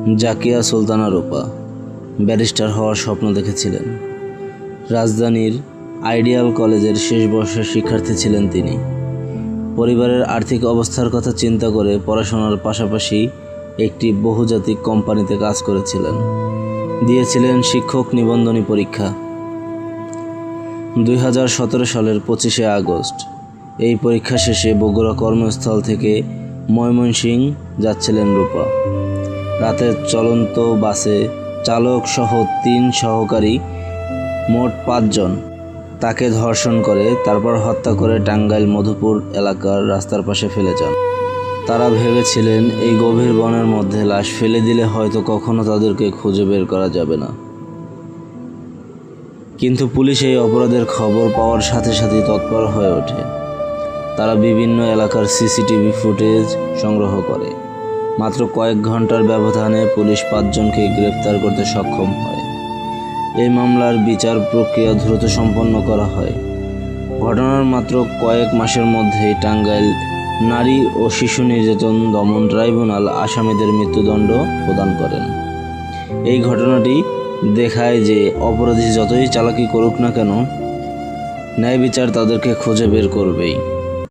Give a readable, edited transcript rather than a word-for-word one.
জাকিয়া সুলতানা রূপা barrister হওয়ার স্বপ্ন দেখেছিলেন। রাজধানীর আইডিয়াল কলেজের শেষ বর্ষের শিক্ষার্থী ছিলেন তিনি। পরিবারের আর্থিক অবস্থার কথা চিন্তা করে পড়াশোনার পাশাপাশি একটি বহুজাতিক কোম্পানিতে কাজ করেছিলেন। দিয়েছিলেন শিক্ষক নিবন্ধনী পরীক্ষা। 2017 সালের 25শে আগস্ট এই পরীক্ষা শেষে বগুড়া কর্মস্থল থেকে ময়মনসিংহ যাচ্ছিলেন রূপা। রাতের চলন্ত বাসে চালক সহ 3 সহকারী মোট 5 জন তাকে ধর্ষণ করে তারপর হত্যা করে টাঙ্গাইল মধুপুর এলাকার রাস্তার পাশে ফেলে যান। তারা ভেবেছিলেন এই গভীর বনের মধ্যে লাশ ফেলে দিলে হয়তো কখনো তাদেরকে খুঁজে বের করা যাবে না। কিন্তু পুলিশ এই অপরাধের খবর পাওয়ার সাথে সাথেই তৎপর হয়ে ওঠে। তারা বিভিন্ন এলাকার সিসিটিভি ফুটেজ সংগ্রহ করে। মাত্র কয়েক ঘন্টার ব্যবধানে পুলিশ 5 জনকে গ্রেফতার করতে সক্ষম হয়। এই মামলার বিচার প্রক্রিয়া দ্রুত সম্পন্ন করা হয়। ঘটনার মাত্র কয়েক মাসের মধ্যেই টাঙ্গাইল নারী ও শিশু নির্যাতন দমন ট্রাইব্যুনাল আসামিদের মৃত্যুদণ্ড প্রদান করেন। এই ঘটনাটি দেখায় যে অপরাধী যতই চালাকি করুক না কেন, ন্যায় বিচার তাদেরকে খুঁজে বের করবেই।